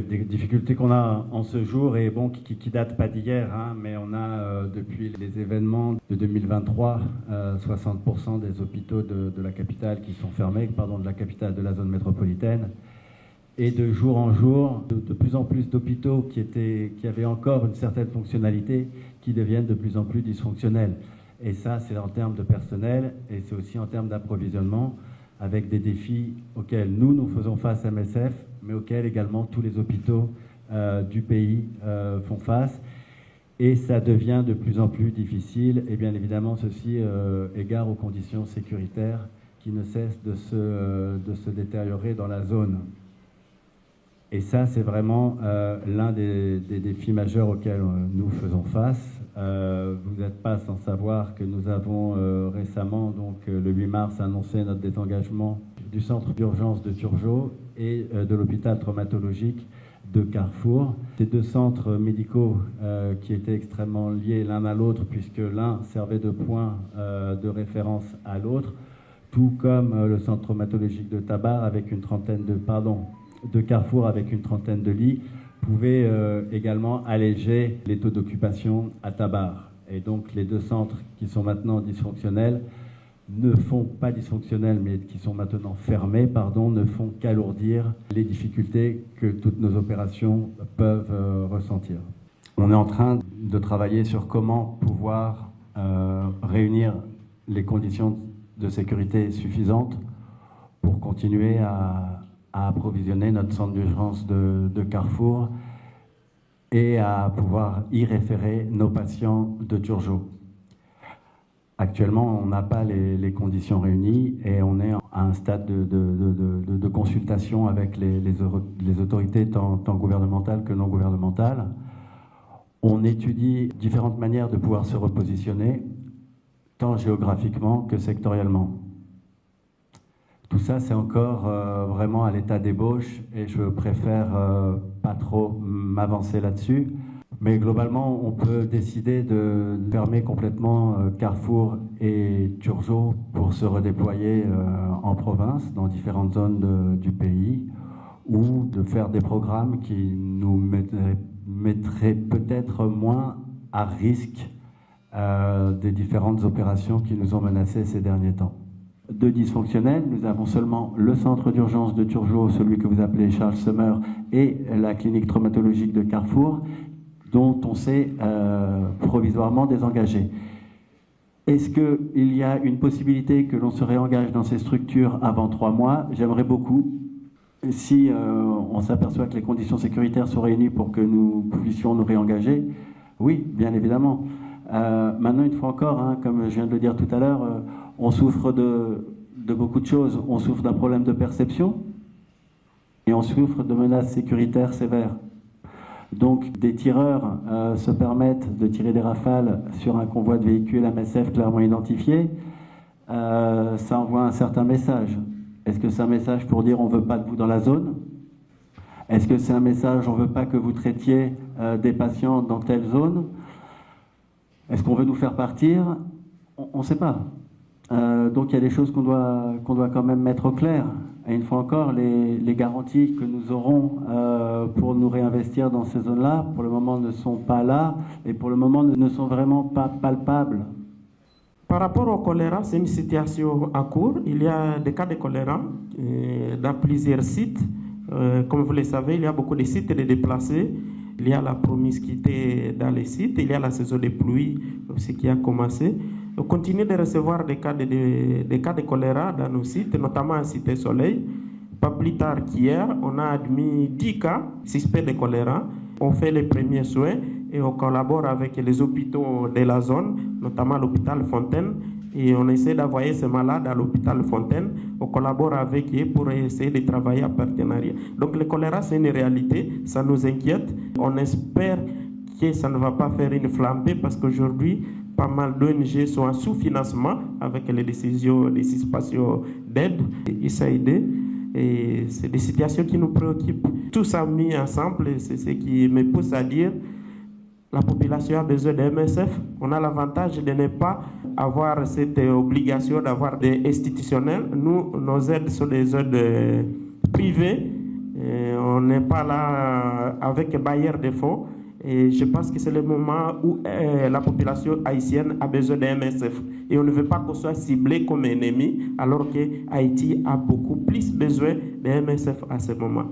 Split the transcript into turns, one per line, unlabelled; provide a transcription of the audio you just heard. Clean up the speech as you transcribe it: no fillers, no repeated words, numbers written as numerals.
des difficultés qu'on a en ce jour et bon, qui datent pas d'hier, hein, mais on a depuis les événements de 2023, 60% des hôpitaux de la capitale qui sont fermés, de la capitale de la zone métropolitaine. Et de jour en jour, de plus en plus d'hôpitaux qui avaient encore une certaine fonctionnalité, qui deviennent de plus en plus dysfonctionnels. Et ça, c'est en termes de personnel et c'est aussi en termes d'approvisionnement, avec des défis auxquels nous faisons face à MSF, mais auxquels également tous les hôpitaux du pays font face. Et ça devient de plus en plus difficile. Et bien évidemment, ceci égard aux conditions sécuritaires qui ne cessent de se détériorer dans la zone. Et ça, c'est vraiment l'un des défis majeurs auxquels nous faisons face. Vous n'êtes pas sans savoir que nous avons récemment, donc le 8 mars, annoncé notre désengagement du centre d'urgence de Turgeot et de l'hôpital traumatologique de Carrefour. Ces deux centres médicaux qui étaient extrêmement liés l'un à l'autre, puisque l'un servait de point de référence à l'autre, tout comme le centre traumatologique de Tabar avec une trentaine de Carrefour avec une trentaine de lits, pouvait également alléger les taux d'occupation à Tabar. Et donc les deux centres qui sont maintenant dysfonctionnels ne font pas dysfonctionnels, mais qui sont maintenant fermés, ne font qu'alourdir les difficultés que toutes nos opérations peuvent ressentir. On est en train de travailler sur comment pouvoir réunir les conditions de sécurité suffisantes pour continuer à approvisionner notre centre d'urgence de Carrefour et à pouvoir y référer nos patients de Turgeot. Actuellement, on n'a pas les conditions réunies et on est à un stade de consultation avec les autorités tant gouvernementales que non gouvernementales. On étudie différentes manières de pouvoir se repositionner, tant géographiquement que sectoriellement. Tout ça, c'est encore vraiment à l'état d'ébauche et je préfère pas trop m'avancer là-dessus. Mais globalement, on peut décider de fermer complètement Carrefour et Turgeot pour se redéployer en province, dans différentes zones du pays, ou de faire des programmes qui nous mettraient peut-être moins à risque des différentes opérations qui nous ont menacés ces derniers temps. De dysfonctionnels, nous avons seulement le centre d'urgence de Turgeot, celui que vous appelez Charles Sommer, et la clinique traumatologique de Carrefour, dont on s'est provisoirement désengagé. Est-ce qu'il y a une possibilité que l'on se réengage dans ces structures avant 3 mois? J'aimerais beaucoup. Si on s'aperçoit que les conditions sécuritaires sont réunies pour que nous puissions nous réengager, oui, bien évidemment. Maintenant, une fois encore, hein, comme je viens de le dire tout à l'heure, on souffre de beaucoup de choses. On souffre d'un problème de perception et on souffre de menaces sécuritaires sévères. Donc des tireurs se permettent de tirer des rafales sur un convoi de véhicules MSF clairement identifié. Ça envoie un certain message. Est-ce que c'est un message pour dire on ne veut pas de vous dans la zone? Est-ce que c'est un message on ne veut pas que vous traitiez des patients dans telle zone? Est-ce qu'on veut nous faire partir? On ne sait pas. Donc il y a des choses qu'on doit quand même mettre au clair. Et une fois encore, les garanties que nous aurons pour nous réinvestir dans ces zones-là, pour le moment ne sont pas là et pour le moment ne sont vraiment pas palpables.
Par rapport au choléra, c'est une situation à court. Il y a des cas de choléra dans plusieurs sites. Comme vous le savez, il y a beaucoup de sites de déplacés. Il y a la promiscuité dans les sites. Il y a la saison des pluies aussi qui a commencé. On continue de recevoir des cas de choléra dans nos sites, notamment à Cité Soleil. Pas plus tard qu'hier, on a admis 10 cas suspects de choléra. On fait les premiers soins et on collabore avec les hôpitaux de la zone, notamment l'hôpital Fontaine. Et on essaie d'envoyer ces malades à l'hôpital Fontaine. On collabore avec eux pour essayer de travailler en partenariat. Donc le choléra, c'est une réalité, ça nous inquiète. On espère que ça ne va pas faire une flambée parce qu'aujourd'hui, pas mal d'ONG sont en sous-financement avec les décisions des situations d'aide, USAID. Et c'est des situations qui nous préoccupent. Tout ça mis ensemble, c'est ce qui me pousse à dire la population a besoin de MSF. On a l'avantage de ne pas avoir cette obligation d'avoir des institutionnels. Nous, nos aides sont des aides privées. Et on On n'est pas là avec bailleur de fonds. Et je pense que c'est le moment où la population haïtienne a besoin d'un MSF. Et on ne veut pas qu'on soit ciblé comme ennemi, alors que Haïti a beaucoup plus besoin d'un MSF à ce moment.